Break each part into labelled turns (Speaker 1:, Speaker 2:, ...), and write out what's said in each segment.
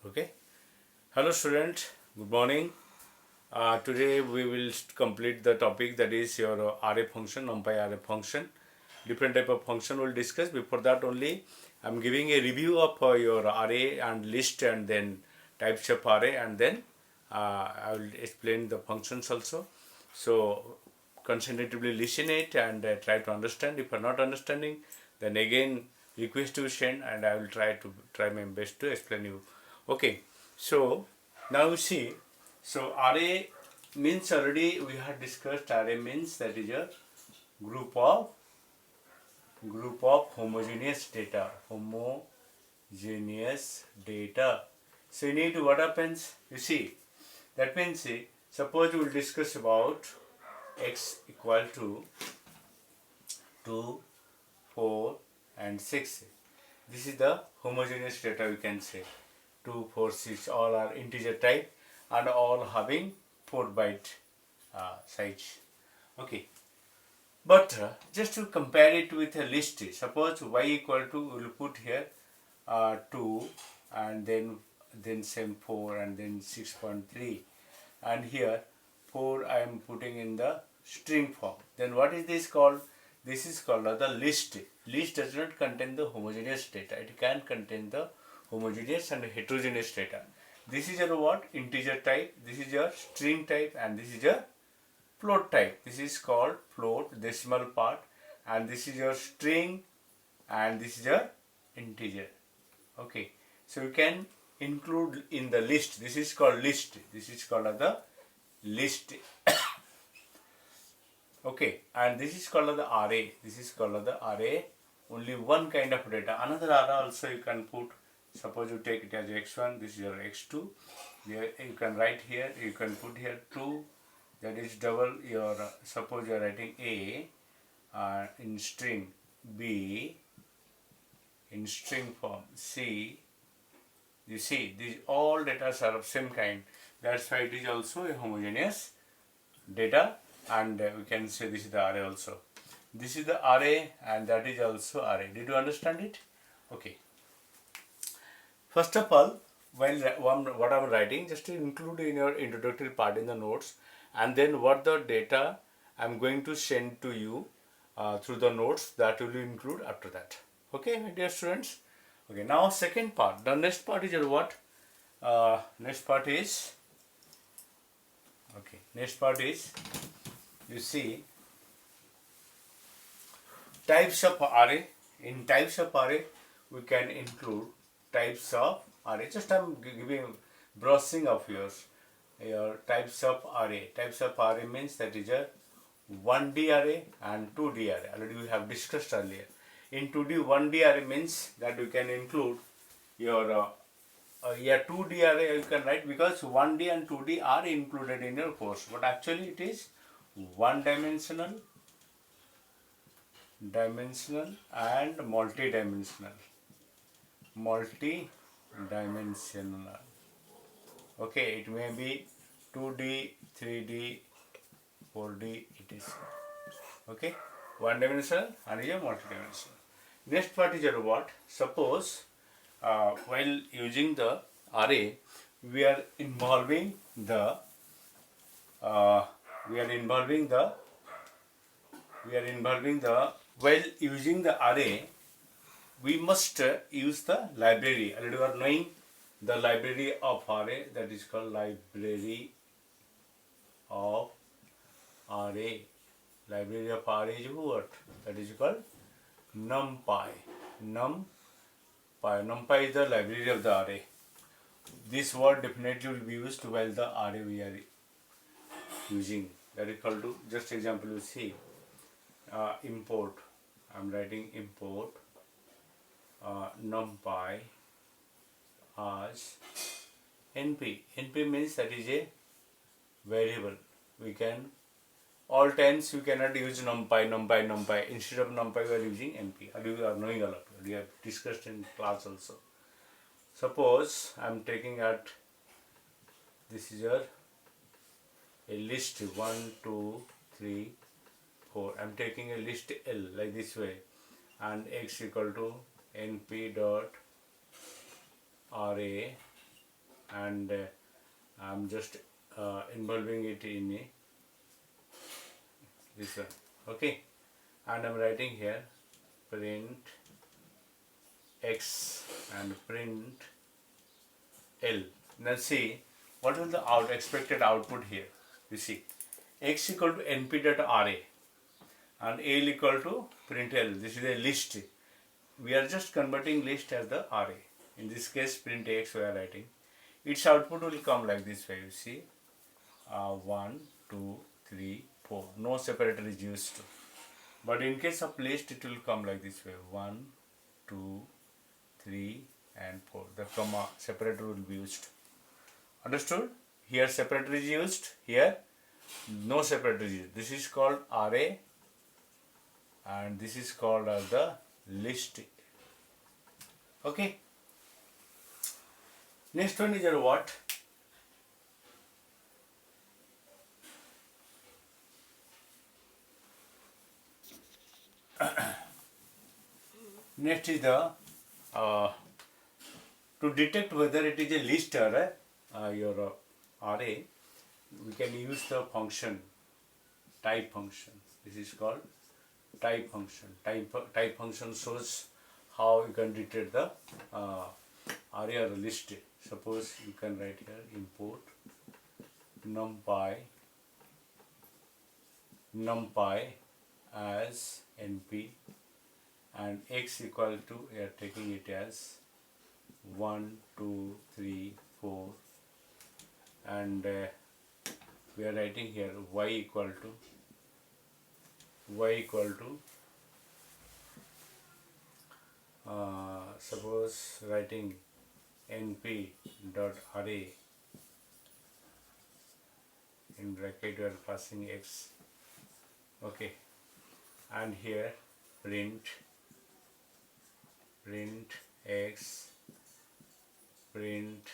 Speaker 1: Okay. Hello student, good morning. Today we will complete the topic that is your array function, numpy array function. Different type of function we'll discuss. Before that only I'm giving a review of your array and list and then types of array, and then I will explain the functions also. So concentratively listen it and try to understand. If you're not understanding, then again request to send and I will try my best to explain you. Okay. So now you see, so array means already we have discussed. Array means that is a group of homogeneous data. Homogeneous data. So you need what happens? You see, that means suppose we will discuss about x equal to 2, 4 and 6. This is the homogeneous data, we can say. 2, 4, 6 all are integer type and all having 4 byte size. Okay. But just to compare it with a list, suppose y equal to, we will put here 2 and then same 4 and then 6.3, and here 4 I am putting in the string form. Then what is this called? This is called the list. List does not contain the homogeneous data. It can contain the homogeneous and heterogeneous data. This is your what? Integer type. This is your string type, and this is your float type. This is called float, decimal part, and this is your string, and this is your integer. Okay, so you can include in the list. This is called list. This is called the list. Okay, and this is called the array. This is called the array. Only one kind of data. Another array also you can put. Suppose you take it as x1. This is your x2. Here you can write here. You can put here 2. That is double your. Suppose you are writing a in string, b in string form, c. You see, these all data are of same kind. That's why it is also a homogeneous data, and we can say this is the array also. This is the array and that is also array. Did you understand it? Okay. First of all, what I'm writing, just to include in your introductory part in the notes, and then what the data I'm going to send to you through the notes, that will include after that. Okay, my dear students. Okay, now second part. The next part is your what? Next part is, okay, next part is, you see, types of array. In types of array, we can include types of array. Just I'm giving brushing of your types of array. Types of array means that is a 1D array and 2D array. Already we have discussed earlier. In 2D, 1D array means that you can include your 2D array you can write, because 1D and 2D are included in your course, but actually it is one dimensional and multi-dimensional. Okay, it may be 2D, 3D, 4D, it is. Okay, one dimensional and a multi-dimensional. Next part is your what? Suppose while using the array, we are involving the while using the array, we must use the library. Already you are knowing the library of array, that is called library of array. Library of array is what? That is called NumPy. NumPy is the library of the array. This word definitely will be used while the array we are using. That is called to, just example you see, import. I'm writing import NumPy as np. np means that is a variable. We can, all times you cannot use numpy. Instead of numpy we are using np. You are knowing a lot. We have discussed in class also. Suppose I am taking at, this is your a list 1, 2, 3, 4. I am taking a list L like this way, and x equal to np dot array and I'm just involving it in this one. Okay, and I'm writing here print x and print L. Now see what is the expected output here. You see x equal to np dot ra and L equal to print L. This is a list. We are just converting list as the array. In this case print x we are writing. Its output will come like this way. You see 1, 2, 3, 4. No separator is used. But in case of list it will come like this way. 1, 2, 3 and 4. The comma separator will be used. Understood? Here separator is used. Here no separator is used. This is called array and this is called as the list. Okay. Next one is your what? Next is the to detect whether it is a list or your array, we can use the function type function. This is called type function. Type function shows how you can detect the array or list. Suppose you can write here import numpy as np and x equal to, we are taking it as 1, 2, 3, 4 and we are writing here y equal to suppose writing np dot array in bracket we are passing x, okay, and here print x, print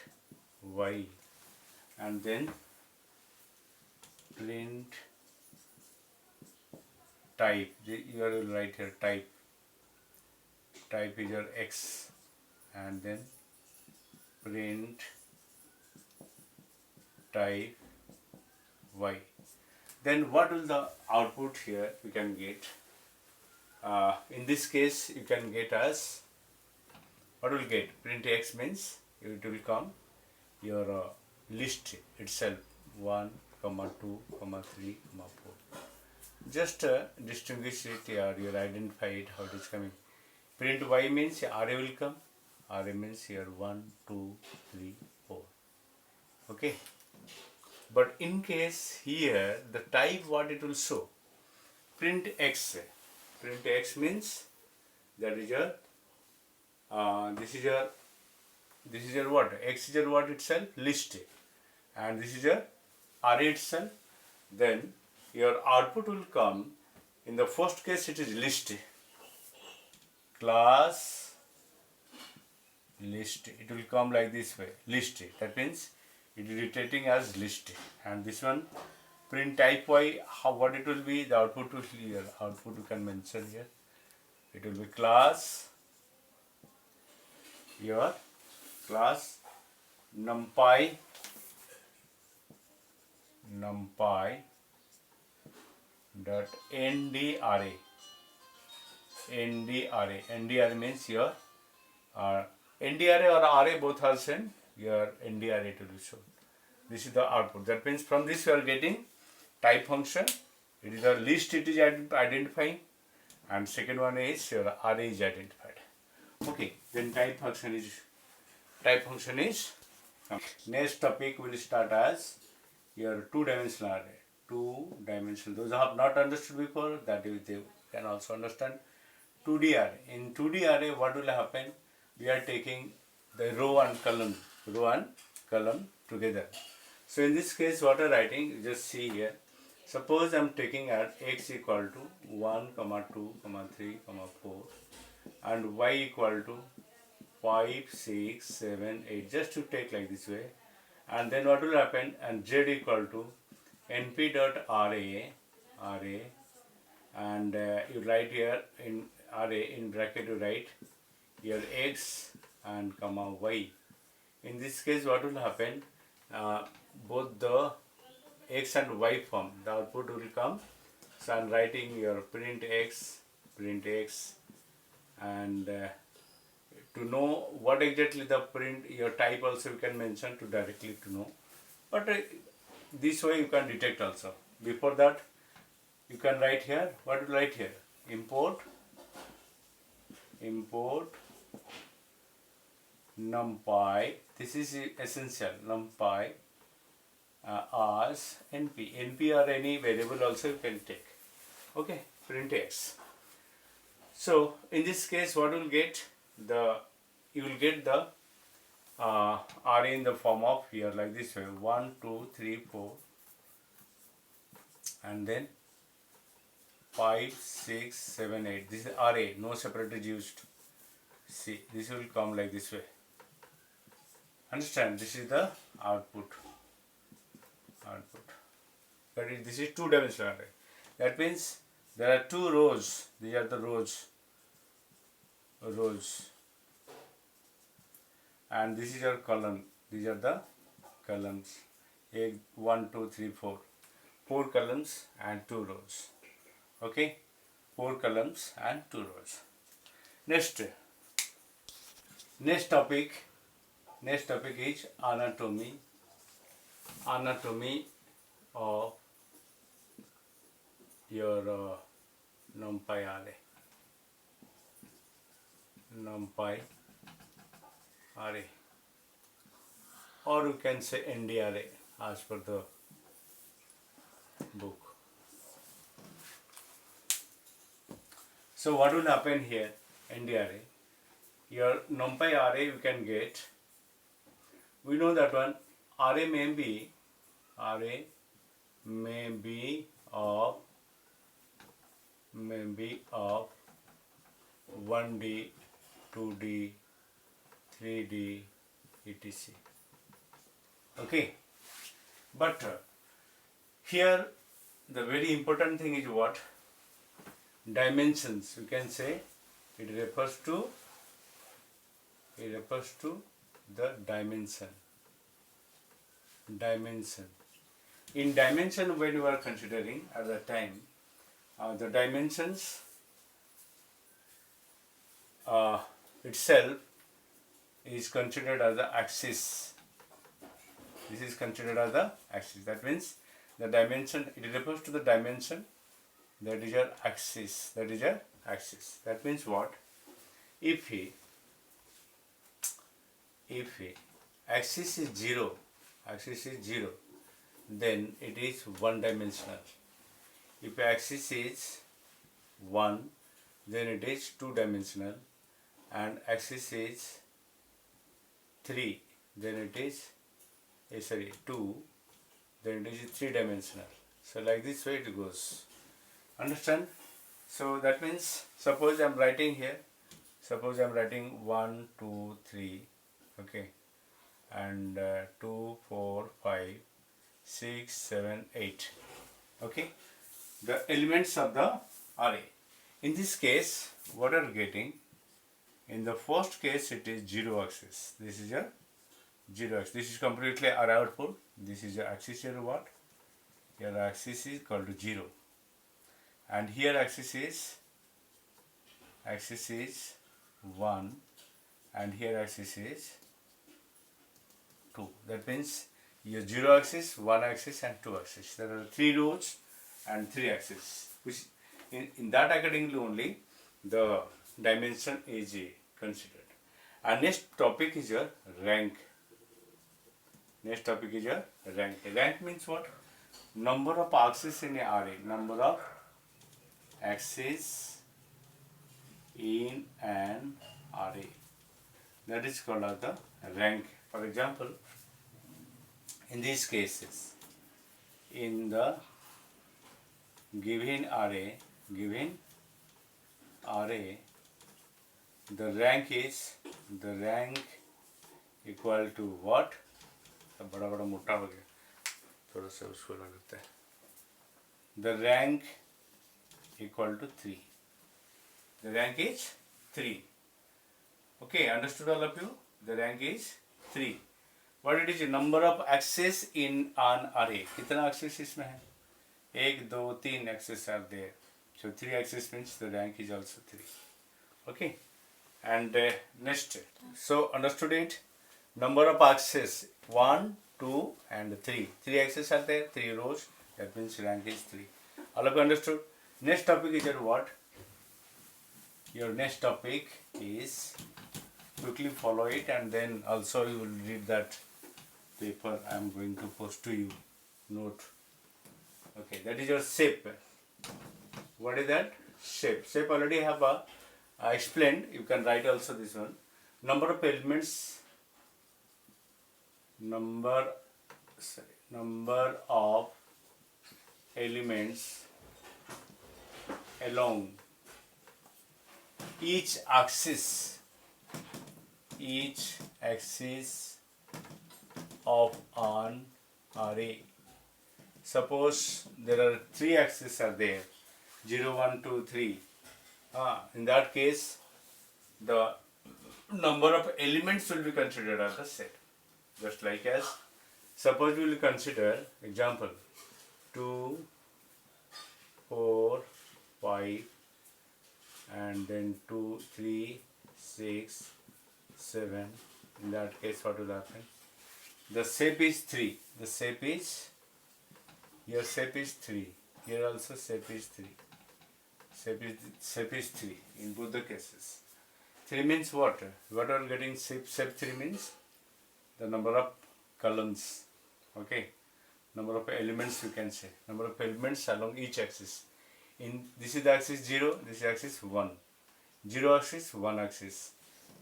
Speaker 1: y, and then print type. You will write here type is your x, and then print type y. Then what will the output here we can get? In this case you can get as what will get? Print x means it will come your list itself 1, 2, 3, 4. Just distinguish it or you identify it how it is coming. Print y means array will come. Array means here 1, 2, 3, 4. Okay. But in case here the type what it will show, print x. Print x means that is your this is your what? X is your what itself? List. And this is your array itself. Then your output will come, in the first case it is list. Class list. It will come like this way. List. That means it is returning as list. And this one print type y, what it will be? The output will be here. Output you can mention here. It will be class, your class numpy dot ndra. ndra means your ndra or array both are same. Your ndra it will be shown. This is the output. That means from this you are getting type function. It is a list it is identifying, and second one is your array is identified. Okay, then type function is next topic will start as your two-dimensional array. Two-dimensional. Those who have not understood before, that they can also understand. 2D array. In 2D array, what will happen? We are taking the row and column together. So in this case, what I'm writing, you just see here. Suppose I'm taking at x equal to 1, 2, 3, 4 and y equal to 5, 6, 7, 8. Just to take like this way. And then what will happen? And z equal to np dot array, and you write here in array in bracket you write your x and comma y. in this case what will happen, both the x and y form, the output will come. So I'm writing your print x, and to know what exactly the print, your type also you can mention to directly to know. But this way you can detect also. Before that, you can write here, what to write here? Import numpy, this is essential, numpy as np or any variable also you can take. Okay, print x. So in this case what will get, you will get the array in the form of here like this way, 1 2 3 4 and then 5 6 7 8. This is array, no separator is used. See, this will come like this way. Understand, this is the output. That is, this is two-dimensional array. That means there are two rows. These are the rows, and this is your column. These are the columns. 1 2 3 4. 4 columns and 2 rows. Okay, 4 columns and 2 rows. Next topic is anatomy of your numpy array, or you can say ND array as per the book. So what will happen here? ND array, your numpy array you can get. We know that one array may be of 1D, 2D, 3D, etc. Okay, but here the very important thing is what? Dimensions. You can say it refers to the dimension. In dimension, when you are considering at the time, the dimensions itself is considered as the axis. This is considered as the axis. That means the dimension, it refers to the dimension, that is your axis. That means what? If axis is 0, then it is one dimensional. If axis is 1, then it is two dimensional, and axis is 3, then it is 2, then it is three dimensional. So like this way it goes. Understand? So that means, suppose I am writing here, 1 2 3, okay, and 2 4 5 6 7 8, okay, the elements of the array. In this case, what are you getting? In the first case, it is 0 axis. This is your 0 axis. This is completely our output. This is your axis here. What? Your axis is equal to 0, and here axis is 1, and here axis is 2. That means your 0 axis, 1 axis, and 2 axis. There are 3 rows and 3 axes. Which in that accordingly only the dimension is considered. And next topic is your rank. Rank means what? Number of axes in an array. Number of axes in an array. That is called as the rank. For example, in these cases, in the given array, the rank equal to what? बड़ा बड़ा मोटा हो गया, थोड़ा सा उसको लगता है. The rank equal to 3. The rank is 3. Okay, understood all of you? The rank is 3. what it is number of axes in an array. कितना axis इसमें है? 1 2 3 axes are there. So 3 axes means the rank is also 3. Okay. And next, so understood it? Number of axes 1 2 and 3. 3 axes are there, 3 rows. That means rank is 3. All of you understood? Next topic is your what? Your next topic is, quickly follow it, and then also you will read that paper I am going to post to you. Note. Okay, that is your shape. What is that? Shape. Shape already have I explained. You can write also this one. Number of elements. Number of elements along each axis of an array. Suppose there are 3 axes are there, 0 1 2 3. In that case the number of elements will be considered as a set. Just like as, suppose we will consider example 2 4 5 and then 2 3 6 7. In that case what will happen? The shape is 3. The shape is, here shape is 3. Here also shape is 3. Shape is 3 in both the cases. 3 means what? What are getting shape 3 means? The number of columns. Okay. Number of elements you can say. Number of elements along each axis. This is the axis 0, this is axis 1. 0 axis, 1 axis.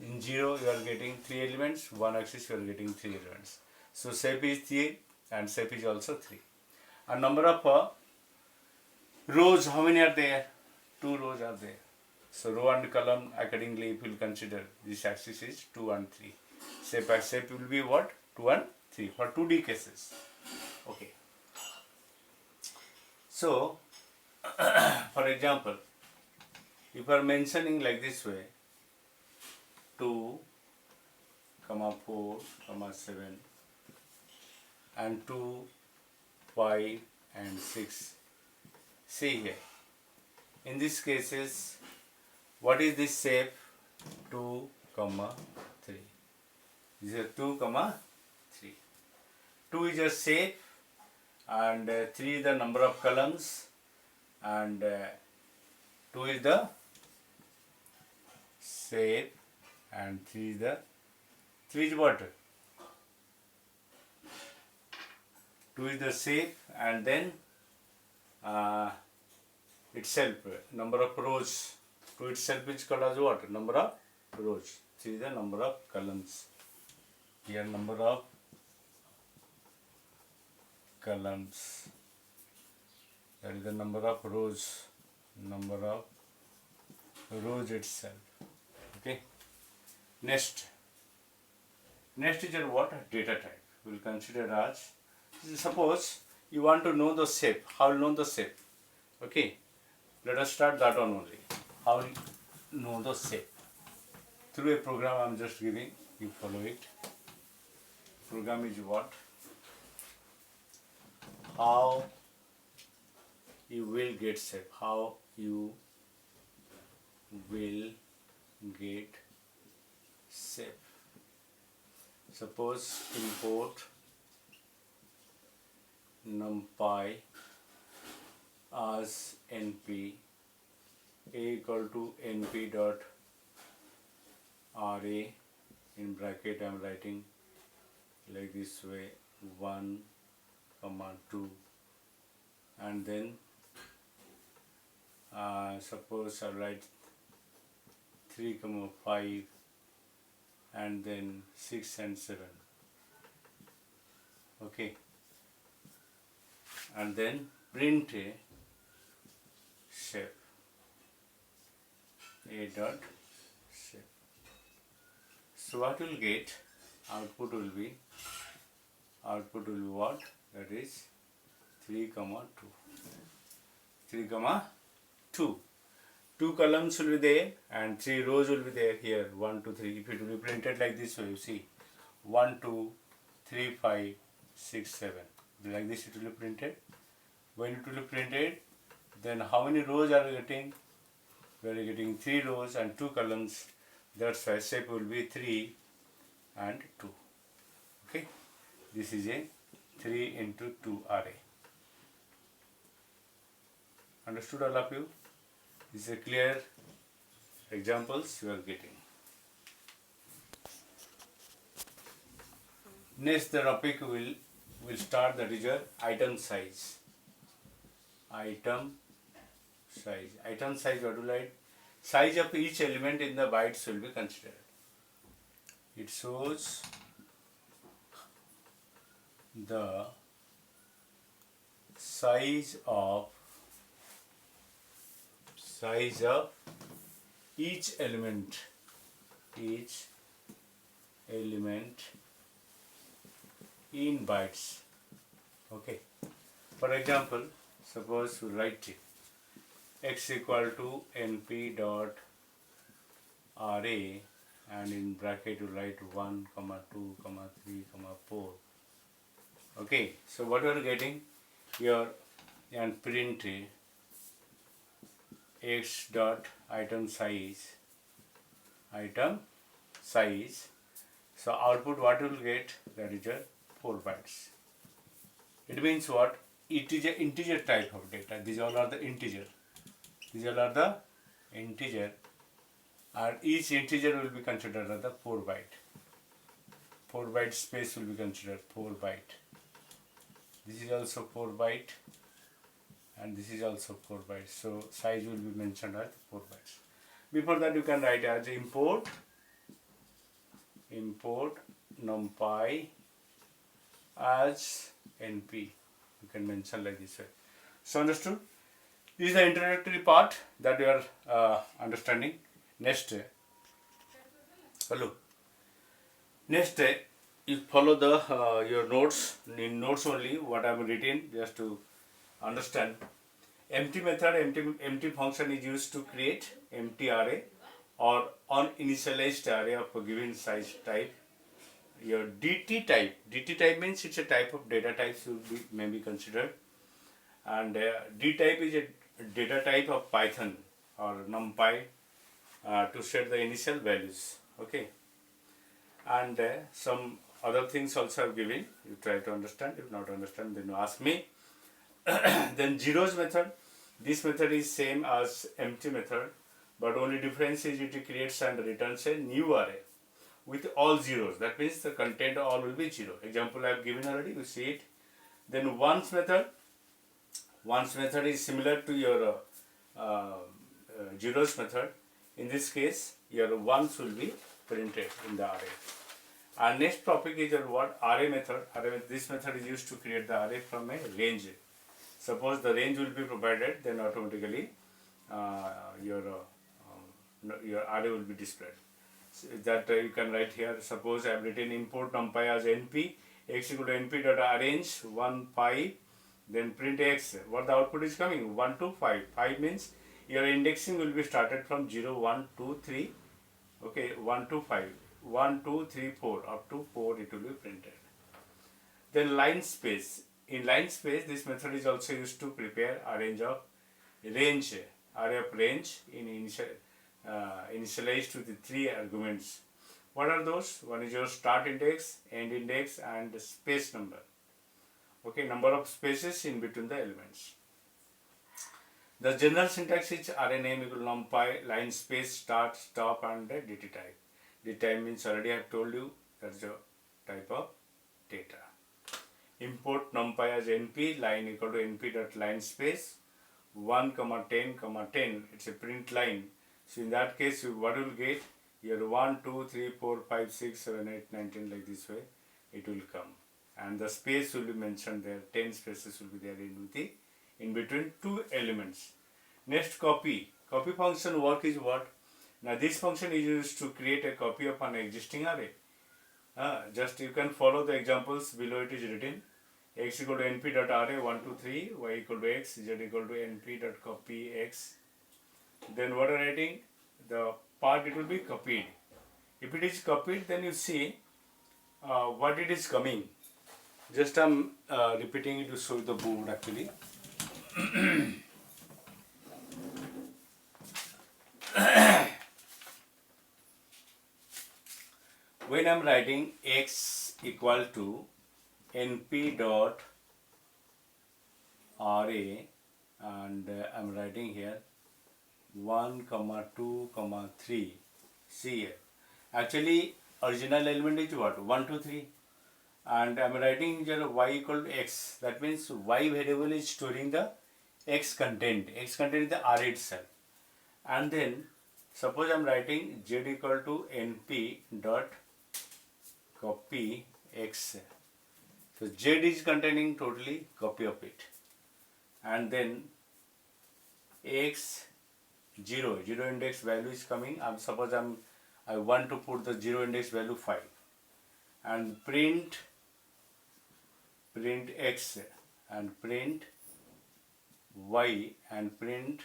Speaker 1: In 0 you are getting 3 elements, 1 axis you are getting 3 elements. So shape is 3 and shape is also 3. A number of rows, how many are there? 2 rows are there. So row and column accordingly if you will consider, this axis is 2 and 3. Shape will be what? 2 and 3 for 2D cases. Okay. So for example, if you are mentioning like this way, 2, 4, 7 and 2, 5 and 6. See here. In these cases, what is this shape? 2, 3. This is 2, 3. 2 is a shape and 3 is the number of columns and 2 is the shape and 3 is what? 2 is the shape and then itself, number of rows. 2 itself is called as what? Number of rows. 3 is the number of columns. Here number of columns. That is the number of rows. Number of rows itself. Okay. Next is your what? Data type. We will consider as, suppose you want to know the shape. How will know the shape? Okay. Let us start that one only. How will know the shape? Through a program I am just giving. You follow it. Program is what? How you will get shape. How you will get shape. Suppose import numpy as np a equal to np dot array, in bracket I am writing like this way 1, 2 and then suppose I write 3, 5 and then 6 and 7. Okay. And then print a shape. A dot shape. So what we will get? Output will be what? That is 3, 2. 3, 2. 2 columns will be there and 3 rows will be there here. 1, 2, 3. If it will be printed like this way, you see 1, 2, 3, 5, 6, 7. Like this it will be printed. When it will be printed, then how many rows are we getting? We are getting 3 rows and 2 columns. That's why shape will be 3 and 2. Okay, this is a 3 into 2 array. Understood all of you? This is a clear examples you are getting. Next the topic will start, that is your item size. Item size. Item size, what do you like? Size of each element in the bytes will be considered. It shows the size of each element in bytes. Okay. For example, suppose we write x equal to np dot array, and in bracket you write 1, 2, 3, 4. Okay, so what you are getting here, and print x dot item size. So output what you will get, that is your 4 bytes. It means what? It is an integer type of data. These all are the integer. And each integer will be considered as the 4 byte. 4 byte space will be considered 4 byte. This is also 4 byte, and this is also 4 bytes. So size will be mentioned as 4 bytes. Before that you can write as import numpy as np. You can mention like this way. So understood? This is the introductory part that you are understanding. Next, you follow the your notes. In notes only what I have written, just to understand. Empty function is used to create empty array or uninitialized array of a given size type. Your DT type means it's a type of data type may be considered, and D type is a data type of Python or NumPy to set the initial values. Okay, and some other things also are given. You try to understand. If not understand, then you ask me. Then zeros method. This method is same as empty method, but only difference is it creates and returns a new array with all zeros. That means the content all will be 0. Example I have given already, you see it. Then once method is similar to your zeros method. In this case, your ones will be printed in the array. Our next topic is your what? Array method. This method is used to create the array from a range. Suppose the range will be provided, then automatically your array will be displayed. So that you can write here. Suppose I have written import numpy as np, x equal to np dot arrange 1 5, then print x. What the output is coming? 1 to 5. 5 means your indexing will be started from 0, 1, 2, 3. Okay, 1 to 5. 1, 2, 3, 4. Up to 4 it will be printed. Then line space. In line space, this method is also used to prepare array of range in initialized to the 3 arguments. What are those? One is your start index, end index, and space number. Okay, number of spaces in between the elements. The general syntax is array name equal to numpy, line space, start, stop, and DT type. DT type means already I have told you that's the type of data. Import numpy as np, line equal to np dot line space 1, 10, 10. It's a print line. So in that case, what you will get? Your 1, 2, 3, 4, 5, 6, 7, 8, 9, 10 like this way it will come. And the space will be mentioned there. 10 spaces will be there in between 2 elements. Next, copy. Copy function work is what? Now this function is used to create a copy of an existing array. Just you can follow the examples below. It is written x equal to np dot array 1, 2, 3, y equal to x, z equal to np dot copy x. Then what are writing? The part it will be copied. If it is copied, then you see what it is coming. Just I'm repeating it to show the board actually. When I'm writing x equal to np dot ra, and I'm writing here 1, 2, 3. See here. Actually, original element is what? 1, 2, 3. And I'm writing here y equal to x. That means y variable is storing the x content. X content is the array itself. And then suppose I'm writing z equal to np dot copy x. So z is containing totally copy of it. And then x 0 index value is coming. Suppose I want to put the 0 index value 5, and print x and print y and print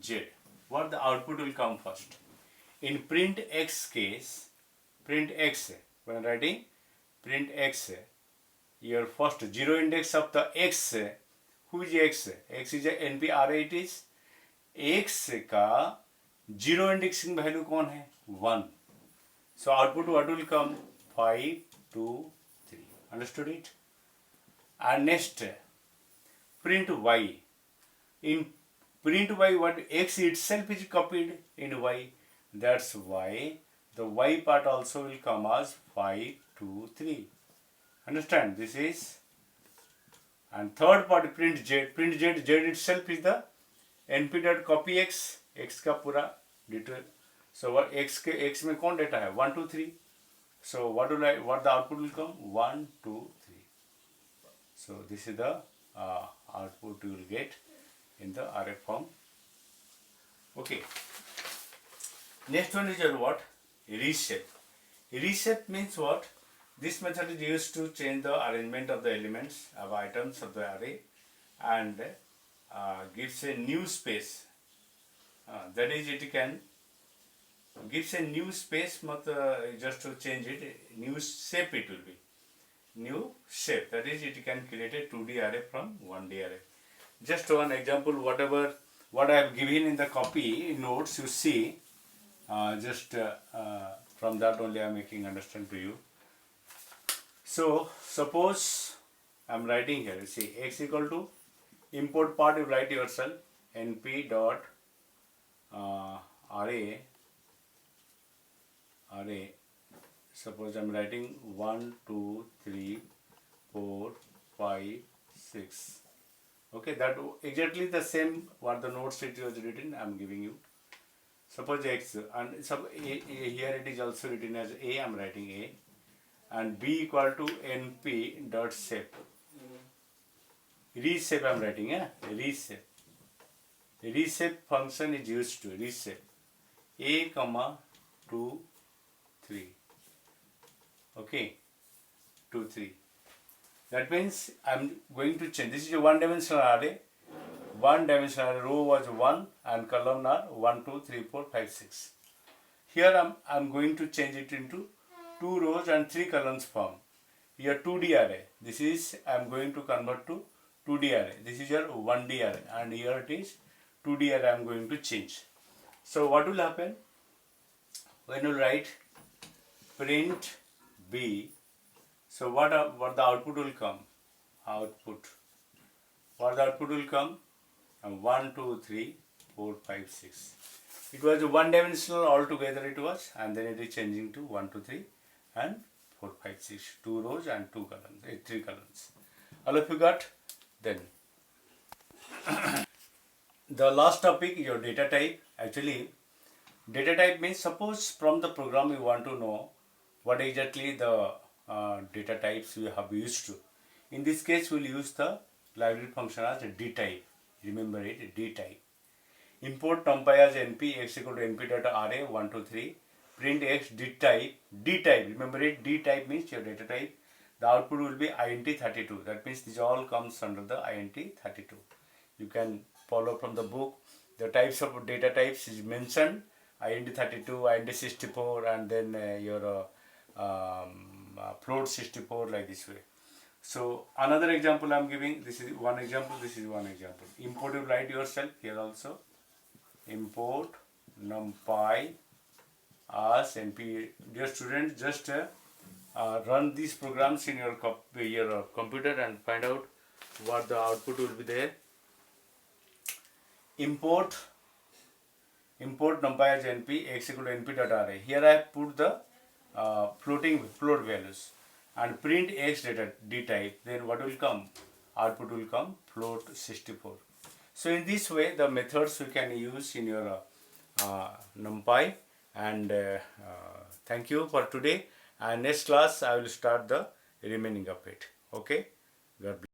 Speaker 1: z. What the output will come first? In print x case, print x, when writing print x, your first 0 index of the x, who is x? X is a np array. It is x का 0 indexing value कौन है? 1. So output what will come? 5, 2, 3. Understood it? And next, print y. In print y, what x itself is copied in y. That's why the y part also will come as 5, 2, 3. Understand? This is. And third part, print z. Print z. Z itself is the np dot copy x. X का पूरा detail. So what x में कौन data है? 1, 2, 3. So what the output will come? 1, 2, 3. So this is the output you will get in the array form. Okay. Next one is your what? Reshape. Reshape means what? This method is used to change the arrangement of the elements of items of the array and gives a new space. That is, it can gives a new space, just to change it, new shape it will be. New shape. That is, it can create a 2D array from 1D array. Just one example, what I have given in the copy notes, you see, from that only I am making understand to you. So suppose I am writing here, you see, x equal to import part, you write yourself np dot array. Suppose I am writing 1, 2, 3, 4, 5, 6. Okay, that exactly the same what the notes it was written I am giving you. Suppose x, and here it is also written as a, I am writing a, and b equal to np dot shape. Reshape I am writing, reshape. Reshape function is used to reshape a, 2, 3. Okay, 2, 3. That means I am going to change. This is a one-dimensional array. One-dimensional array. Row was 1 and column are 1, 2, 3, 4, 5, 6. Here I am going to change it into 2 rows and 3 columns form. Here 2D array. This is I am going to convert to 2D array. This is your 1D array, and here it is 2D array I am going to change. So what will happen? When you write print b, so what the output will come? What the output will come? 1, 2, 3, 4, 5, 6. It was one dimensional altogether it was, and then it is changing to 1, 2, 3 and 4, 5, 6. 2 rows and 2 columns, 3 columns. All of you got? Then the last topic, your data type. Actually, data type means suppose from the program you want to know what exactly the data types we have used to. In this case, we will use the library function as a dtype. Remember it, dtype. Import numpy as np, x equal to np data array 1, 2, 3. Print x dtype. Dtype. Remember it, dtype means your data type. The output will be int32. That means this all comes under the int32. You can follow from the book. The types of data types is mentioned. int32, int64, and then your float 64, like this way. So another example I am giving, this is one example, this is one example. Import, you write yourself here also. Import numpy as np. Dear students, just run these programs in your computer and find out what the output will be there. Import numpy as np x equal to np dot array. Here I have put the float values and print x d type. Then what will come? Output will come float 64. So in this way, the methods you can use in your NumPy. And thank you for today. And next class I will start the remaining of it. Okay. God bless.